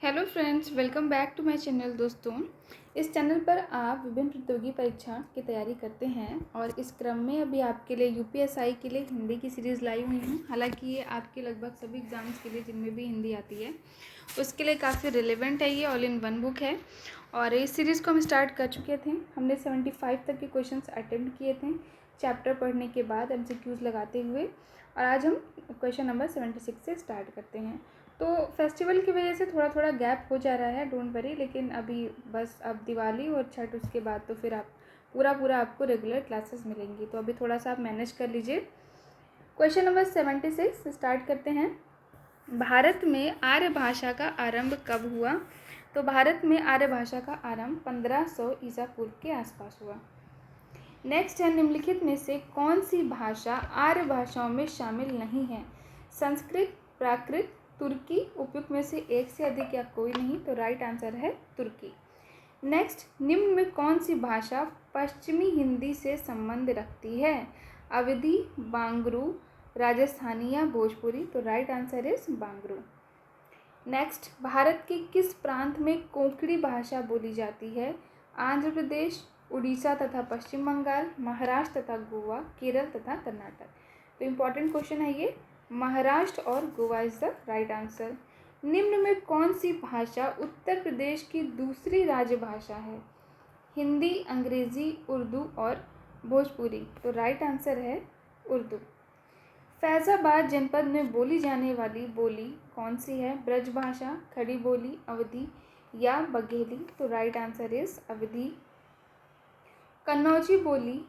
Hello friends, welcome back to my channel. दोस्तों, इस channel पर आप विभिन्न प्रतियोगी परीक्षा की तैयारी करते हैं और इस क्रम में अभी आपके लिए यूपीएसआई के लिए हिंदी की सीरीज़ लाई हुई हूँ। हालांकि ये आपके लगभग सभी एग्ज़ाम्स के लिए जिनमें भी हिंदी आती है उसके लिए काफ़ी रिलेवेंट है। ये ऑल इन वन बुक है और इस सीरीज़ को हम स्टार्ट कर चुके थे। हमने 75 तक के क्वेश्चन अटेम्प्ट किए थे चैप्टर पढ़ने के बाद MCQs लगाते हुए, और आज हम क्वेश्चन नंबर 76 से स्टार्ट करते हैं। तो फेस्टिवल की वजह से थोड़ा थोड़ा गैप हो जा रहा है, डोंट वरी, लेकिन अभी बस अब दिवाली और छठ, उसके बाद तो फिर आप पूरा आपको रेगुलर क्लासेस मिलेंगी। तो अभी थोड़ा सा आप मैनेज कर लीजिए। क्वेश्चन नंबर 76 स्टार्ट करते हैं। भारत में आर्य भाषा का आरंभ कब हुआ? तो भारत में आर्य भाषा का आरंभ 1500 ईसा पूर्व के आसपास हुआ। नेक्स्ट है, निम्नलिखित में से कौन सी भाषा आर्य भाषाओं में शामिल नहीं है? संस्कृत, प्राकृत, तुर्की। उपयुक्त में से एक से अधिक या कोई नहीं, तो राइट आंसर है तुर्की। नेक्स्ट, निम्न में कौन सी भाषा पश्चिमी हिंदी से संबंध रखती है? अवधी, बांगरू, राजस्थानी या भोजपुरी। तो right answer is Bangru. Next, Bharat के किस प्रांत में कोंकणी भाषा बोली जाती है? आंध्र प्रदेश, उड़ीसा तथा पश्चिम बंगाल, महाराष्ट्र तथा गोवा, केरल तथा कर्नाटक। तो इम्पॉर्टेंट क्वेश्चन है ये। महाराष्ट्र और Goa is the right answer. निम्न में कौन सी भाषा उत्तर प्रदेश की दूसरी राजभाषा है? हिंदी, अंग्रेजी, उर्दू और भोजपुरी। तो राइट आंसर है उर्दू। फैज़ाबाद जनपद में बोली जाने वाली बोली कौन सी है? ब्रजभाषा, खड़ी बोली, अवधी या बघेली। तो राइट आंसर इज अवधी। कन्नौजी बोली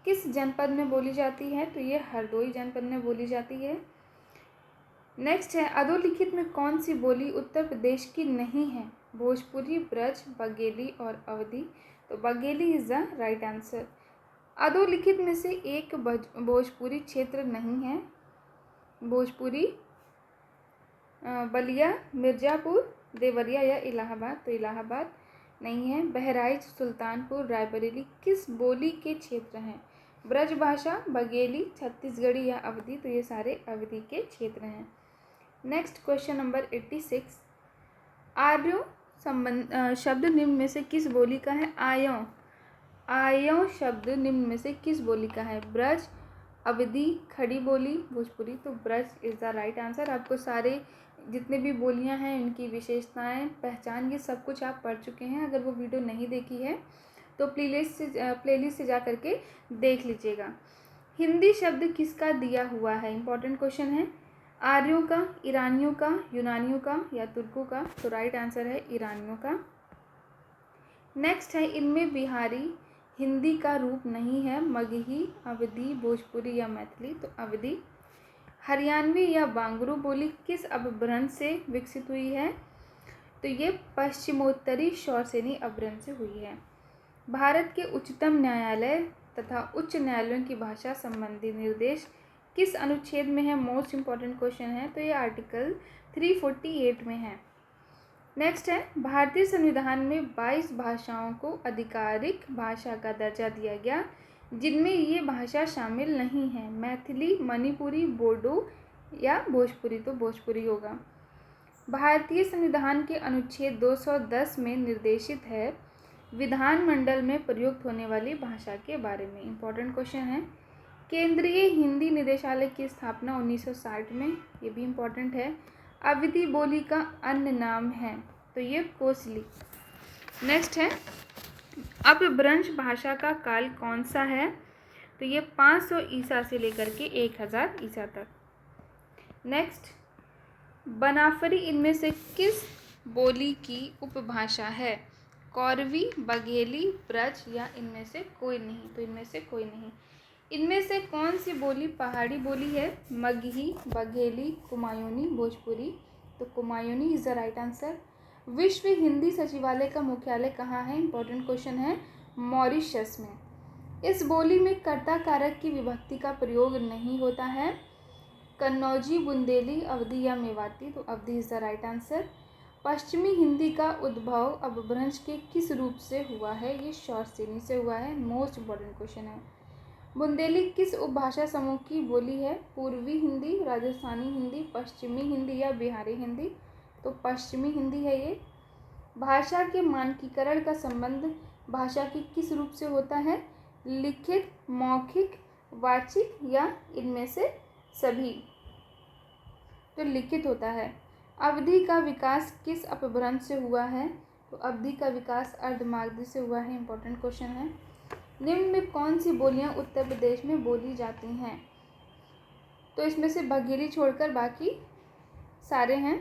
किस जनपद में बोली जाती है? तो ये हरदोई जनपद में बोली जाती है। नेक्स्ट है, अधोलिखित में कौन सी बोली उत्तर प्रदेश की नहीं है? भोजपुरी, ब्रज, बघेली और अवधी। तो Bagheli is the right answer. अधोलिखित में से एक भोजपुरी क्षेत्र नहीं है। भोजपुरी बलिया, मिर्ज़ापुर, देवरिया या इलाहाबाद। तो इलाहाबाद नहीं है। बहराइच, सुल्तानपुर, रायबरेली किस बोली के क्षेत्र हैं? ब्रजभाषा, बघेली, छत्तीसगढ़ी या अवधी। तो ये सारे अवधी के क्षेत्र हैं। नेक्स्ट क्वेश्चन नंबर 86, आर्यों संबंध शब्द निम्न में से किस बोली का है? आयों शब्द निम्न में से किस बोली का है? ब्रज, अवधी, खड़ी बोली, भोजपुरी। तो Braj is the right answer. आपको सारे जितने भी बोलियां हैं, इनकी विशेषताएं, पहचान, ये सब कुछ आप पढ़ चुके हैं। अगर वो वीडियो नहीं देखी है तो प्लेलिस्ट से जा करके देख लीजिएगा। हिंदी शब्द किसका दिया हुआ है? इंपॉर्टेंट क्वेश्चन है। आर्यों का, ईरानियों का, यूनानियों का या तुर्कों का। तो राइट आंसर है ईरानियों का। नेक्स्ट है, इनमें बिहारी हिंदी का रूप नहीं है। मगही, अवधी, भोजपुरी या मैथिली। तो अवधी। हरियाणवी या बांगरू बोली किस अपभ्रंश से विकसित हुई है? तो ये पश्चिमोत्तरी शौरसेनी अपभ्रंश से हुई है। भारत के उच्चतम न्यायालय तथा उच्च न्यायालयों की भाषा संबंधी निर्देश किस अनुच्छेद में है? मोस्ट इंपॉर्टेंट क्वेश्चन है। तो ये आर्टिकल 348 में है। नेक्स्ट है, भारतीय संविधान में 22 भाषाओं को आधिकारिक भाषा का दर्जा दिया गया जिनमें ये भाषा शामिल नहीं है। मैथिली, मणिपुरी, बोडो या भोजपुरी। तो भोजपुरी होगा। भारतीय संविधान के अनुच्छेद 210 में निर्देशित है विधानमंडल में प्रयुक्त होने वाली भाषा के बारे में। इंपॉर्टेंट क्वेश्चन है। केंद्रीय हिंदी निदेशालय की स्थापना 1960 में। ये भी इम्पॉर्टेंट है। अवधी बोली का अन्य नाम है। तो ये कोसली। नेक्स्ट है, अपभ्रंश भाषा का काल कौन सा है? तो ये 500 ईसा से लेकर के 1000 ईसा तक। नेक्स्ट, बनाफरी इनमें से किस बोली की उपभाषा है? कौरवी, बघेली, ब्रज या इनमें से कोई नहीं। तो इनमें से कोई नहीं। इनमें से कौन सी बोली पहाड़ी बोली है? मगही, बघेली, कुमायूनी, भोजपुरी। तो Kumaoni is the right answer. विश्व हिंदी सचिवालय का मुख्यालय कहाँ है? इंपॉर्टेंट क्वेश्चन है। मॉरिशस में। इस बोली में कर्ता कारक की विभक्ति का प्रयोग नहीं होता है। कन्नौजी, बुंदेली, अवधी या मेवाती। तो अवधी इज द राइट आंसर। पश्चिमी हिंदी का उद्भव अपभ्रंश के किस रूप से हुआ है? ये शौरसेनी से हुआ है। मोस्ट इंपॉर्टेंट क्वेश्चन है। बुंदेली किस उपभाषा समूह की बोली है? पूर्वी हिंदी, राजस्थानी हिंदी, पश्चिमी हिंदी या बिहारी हिंदी। तो पश्चिमी हिंदी है ये। भाषा के मानकीकरण का संबंध भाषा के किस रूप से होता है? लिखित, मौखिक, वाचिक या इनमें से सभी? तो लिखित होता है। अवधि का विकास किस अपभ्रंश से हुआ है? तो अवधि का विकास अर्धमागधी से हुआ है। इंपॉर्टेंट क्वेश्चन है। निम्न में कौन सी बोलियां उत्तर प्रदेश में बोली जाती हैं? तो इसमें से बघेली छोड़कर बाकी सारे हैं।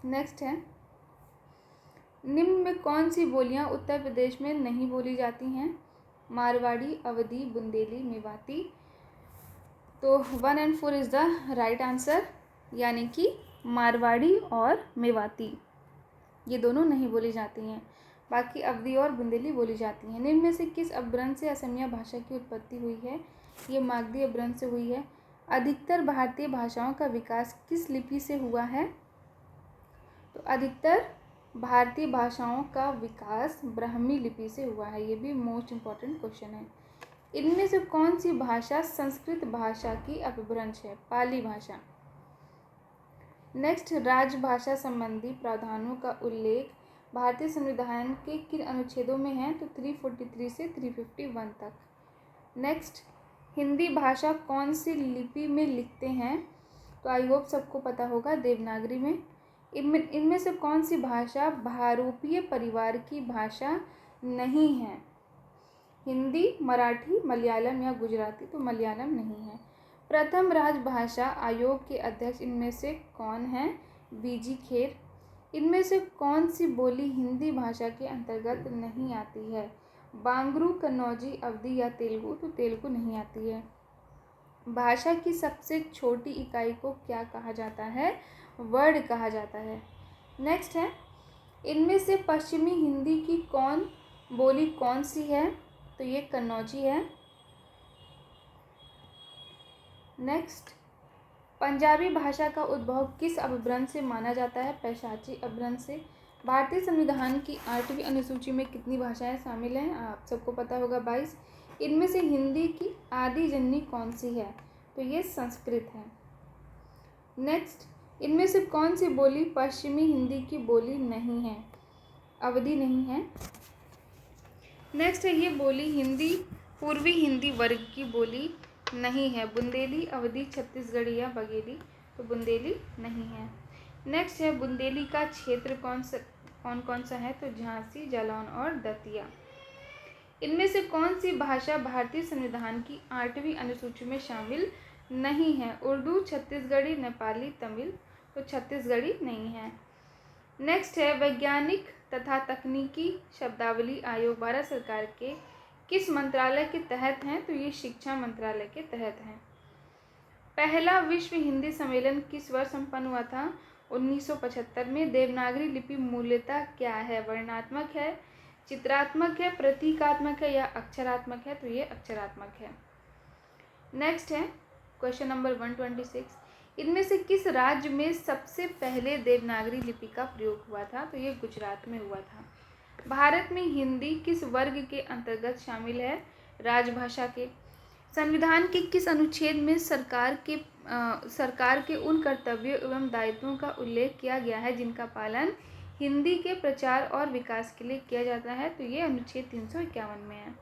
नेक्स्ट है, निम्न में कौन सी बोलियां उत्तर प्रदेश में नहीं बोली जाती हैं? मारवाड़ी, अवधी, बुंदेली, मेवाती। तो 1 और 4 इज द राइट आंसर, यानी कि मारवाड़ी और मेवाती ये दोनों नहीं बोली जाती हैं। बाकी अवधी और बुंदेली बोली जाती हैं। निम्न में से किस अपभ्रंश से असमिया भाषा की उत्पत्ति हुई है? ये मागधी अपभ्रंश से हुई है। अधिकतर भारतीय भाषाओं का विकास किस लिपि से हुआ है? तो अधिकतर भारतीय भाषाओं का विकास ब्राह्मी लिपि से हुआ है। ये भी मोस्ट इम्पॉर्टेंट क्वेश्चन है। इनमें से कौन सी भाषा संस्कृत भाषा की अपभ्रंश है? पाली भाषा। नेक्स्ट, राजभाषा संबंधी प्रावधानों का उल्लेख भारतीय संविधान के किन अनुच्छेदों में है? तो 343 से 351 तक। नेक्स्ट, हिंदी भाषा कौन सी लिपि में लिखते हैं? तो आई होप सबको पता होगा, देवनागरी में। इनमें से कौन सी भाषा भारोपीय परिवार की भाषा नहीं है? हिंदी, मराठी, मलयालम या गुजराती? तो मलयालम नहीं है। प्रथम राजभाषा आयोग के अध्यक्ष इनमें से कौन है? बीजी खेर। इनमें से कौन सी बोली हिंदी भाषा के अंतर्गत नहीं आती है? बांगरू, कन्नौजी, अवधी या तेलुगु? तो तेलुगु नहीं आती है। भाषा की सबसे छोटी इकाई को क्या कहा जाता है? वर्ड कहा जाता है। नेक्स्ट है, इनमें से पश्चिमी हिंदी की बोली कौन सी है? तो ये कन्नौजी है। नेक्स्ट, पंजाबी भाषा का उद्भव किस अपभ्रंश से माना जाता है? पैशाची अपभ्रंश से। भारतीय संविधान की 8वीं अनुसूची में कितनी भाषाएं शामिल हैं? आप सबको पता होगा, 22। इनमें से हिंदी की आदि जननी कौन सी है? तो ये संस्कृत है। नेक्स्ट, इनमें से कौन सी बोली पश्चिमी हिंदी की बोली नहीं है? अवधी नहीं है। नेक्स्ट है, ये बोली हिंदी पूर्वी हिंदी वर्ग की बोली नहीं है। बुंदेली, अवधी, छत्तीसगढ़ी या बघेली? तो बुंदेली नहीं है। नेक्स्ट है, बुंदेली का क्षेत्र कौन कौन सा है? तो झांसी, जालौन और दतिया। इनमें से कौन सी भाषा भारतीय संविधान की 8वीं अनुसूची में शामिल नहीं है? उर्दू, छत्तीसगढ़ी, नेपाली, तमिल? तो छत्तीसगढ़ी नहीं है। नेक्स्ट है, वैज्ञानिक तथा तकनीकी शब्दावली आयोग भारत सरकार के किस मंत्रालय के तहत हैं? तो ये शिक्षा मंत्रालय के तहत हैं। पहला विश्व हिंदी सम्मेलन किस वर्ष संपन्न हुआ था? 1975 में। देवनागरी लिपि मूलतः क्या है? वर्णात्मक है, चित्रात्मक है, प्रतीकात्मक है या अक्षरात्मक है? तो ये अक्षरात्मक है। नेक्स्ट है क्वेश्चन नंबर 126, इनमें से किस राज्य में सबसे पहले देवनागरी लिपि का प्रयोग हुआ था? तो ये गुजरात में हुआ था। भारत में हिंदी किस वर्ग के अंतर्गत शामिल है? राजभाषा के। संविधान के किस अनुच्छेद में सरकार के उन कर्तव्यों एवं दायित्वों का उल्लेख किया गया है जिनका पालन हिंदी के प्रचार और विकास के लिए किया जाता है? तो ये अनुच्छेद 351 में है।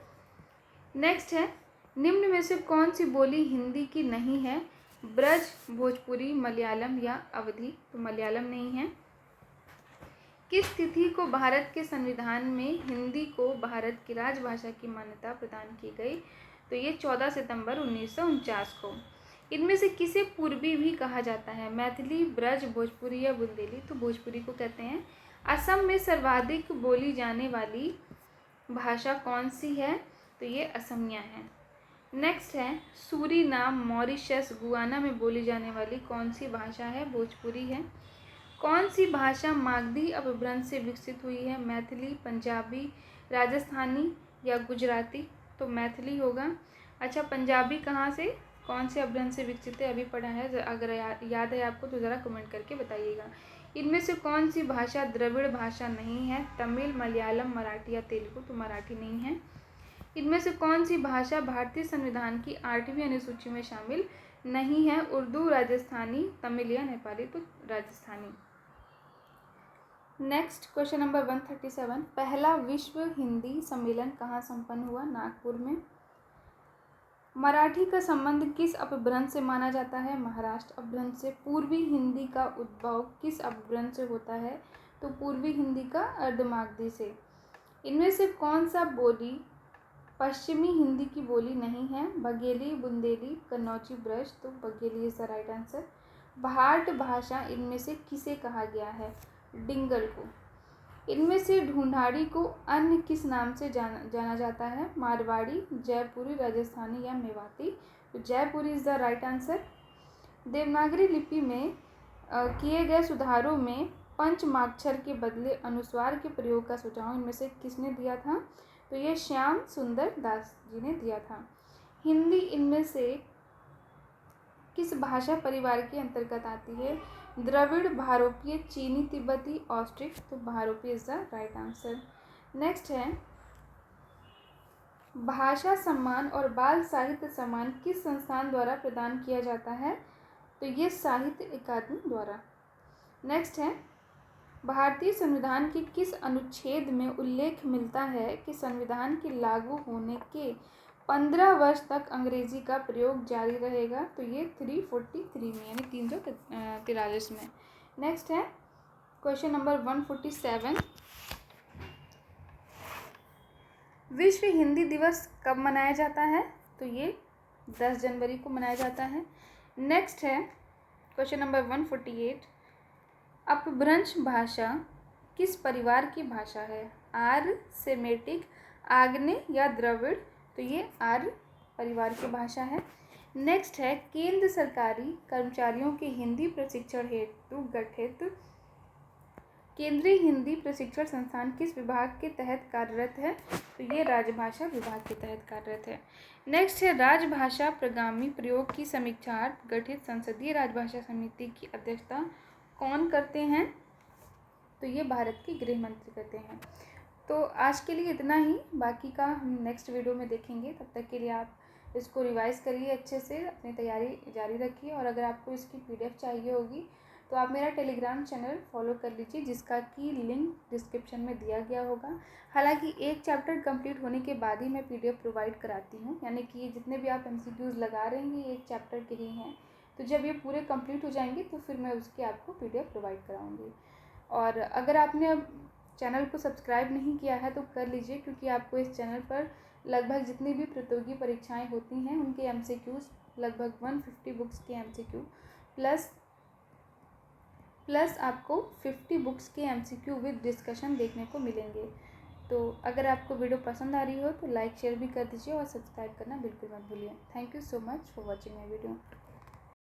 नेक्स्ट है, निम्न में से कौन सी बोली हिंदी की नहीं है? ब्रज, भोजपुरी, मलयालम या अवधी? तो मलयालम नहीं है। किस तिथि को भारत के संविधान में हिंदी को भारत की राजभाषा की मान्यता प्रदान की गई? तो ये 14 सितंबर 1949 को। इनमें से किसे पूर्वी भी कहा जाता है? मैथिली, ब्रज, भोजपुरी या बुंदेली? तो भोजपुरी को कहते हैं। असम में सर्वाधिक बोली जाने वाली भाषा कौन सी है? तो ये असमिया है। नेक्स्ट है, सूरीनाम, मॉरिशस, गुयाना में बोली जाने वाली कौन सी भाषा है? भोजपुरी है। कौन सी भाषा मागधी अपभ्रंश से विकसित हुई है? मैथिली, पंजाबी, राजस्थानी या गुजराती? तो मैथिली होगा। अच्छा, पंजाबी कहाँ से, कौन से अपभ्रंश से विकसित है? अभी पढ़ा है, अगर याद है आपको तो ज़रा कमेंट करके बताइएगा। इनमें से कौन सी भाषा द्रविड़ भाषा नहीं है? तमिल, मलयालम, मराठी या तेलुगु? तो मराठी नहीं है। इनमें से कौन सी भाषा भारतीय संविधान की 8वीं अनुसूची में शामिल नहीं है उर्दू, राजस्थानी, तमिल या नेपाली, तो राजस्थानी। नेक्स्ट क्वेश्चन नंबर 137, पहला विश्व हिंदी सम्मेलन कहाँ संपन्न हुआ? नागपुर में। मराठी का संबंध किस अपभ्रंश से माना जाता है? महाराष्ट्र अपभ्रंश से। पूर्वी हिंदी का उद्भव किस अपभ्रंश से होता है? तो पूर्वी हिंदी का अर्धमागधी से। इनमें से कौन सा बोली पश्चिमी हिंदी की बोली नहीं है? बघेली, बुंदेली, कन्नौजी, ब्रज, तो Bagheli is the right answer. भाट भाषा इनमें से किसे कहा गया है? डिंगल को। इनमें से ढूंढाड़ी को अन्य किस नाम से जाना जाता है? मारवाड़ी, जयपुरी, राजस्थानी या मेवाती, तो Jaipuri is the right answer. Devanagari लिपि में किए गए सुधारों में पंचमाक्षर के बदले अनुस्वार के प्रयोग का सुझाव इनमें से किसने दिया था? तो ये श्याम सुंदर दास जी ने दिया था। हिंदी इनमें से किस भाषा परिवार के अंतर्गत आती है? द्रविड़, भारोपीय, चीनी, तिब्बती, ऑस्ट्रिक, तो भारोपीय is the right answer. Next है भाषा सम्मान और बाल साहित्य सम्मान किस संस्थान द्वारा प्रदान किया जाता है? तो ये साहित्य अकादमी द्वारा। नेक्स्ट है भारतीय संविधान के किस अनुच्छेद में उल्लेख मिलता है कि संविधान के लागू होने के 15 वर्ष तक अंग्रेजी का प्रयोग जारी रहेगा? तो ये 343 में, यानी 343 में। नेक्स्ट है क्वेश्चन नंबर 147, विश्व हिंदी दिवस कब मनाया जाता है? तो ये 10 जनवरी को मनाया जाता है। नेक्स्ट है क्वेश्चन नंबर 148, अपभ्रंश भाषा किस परिवार की भाषा है? आर्य, सेमेटिक, आग्नेय या द्रविड़, तो ये आर्य परिवार की भाषा है। नेक्स्ट है केंद्र सरकारी कर्मचारियों के हिंदी प्रशिक्षण हेतु गठित केंद्रीय हिंदी प्रशिक्षण संस्थान किस विभाग के तहत कार्यरत है? तो ये राजभाषा विभाग के तहत कार्यरत है। नेक्स्ट है राजभाषा प्रगामी प्रयोग की समीक्षार्थ गठित संसदीय राजभाषा समिति की अध्यक्षता कौन करते हैं? तो ये भारत के गृह मंत्री करते हैं। तो आज के लिए इतना ही, बाकी का हम नेक्स्ट वीडियो में देखेंगे। तब तक के लिए आप इसको रिवाइज़ करिए अच्छे से, अपनी तैयारी जारी रखिए। और अगर आपको इसकी PDF चाहिए होगी तो आप मेरा टेलीग्राम चैनल फॉलो कर लीजिए, जिसका की लिंक डिस्क्रिप्शन में दिया गया होगा। हालांकि एक चैप्टर कंप्लीट होने के बाद ही मैं PDF प्रोवाइड कराती हूँ, यानी कि जितने भी आप MCQs लगा रहे हैं ये एक चैप्टर के ही हैं। तो जब ये पूरे कंप्लीट हो जाएंगे तो फिर मैं उसकी आपको PDF प्रोवाइड कराऊँगी। और अगर आपने अब चैनल को सब्सक्राइब नहीं किया है तो कर लीजिए, क्योंकि आपको इस चैनल पर लगभग जितनी भी प्रतियोगी परीक्षाएं होती हैं उनके MCQs, लगभग 150 बुक्स के MCQ प्लस आपको 50 बुक्स के MCQ विद डिस्कशन देखने को मिलेंगे। तो अगर आपको वीडियो पसंद आ रही हो तो लाइक शेयर भी कर दीजिए और सब्सक्राइब करना बिल्कुल मत भूलिए। Thank you so much for watching my video.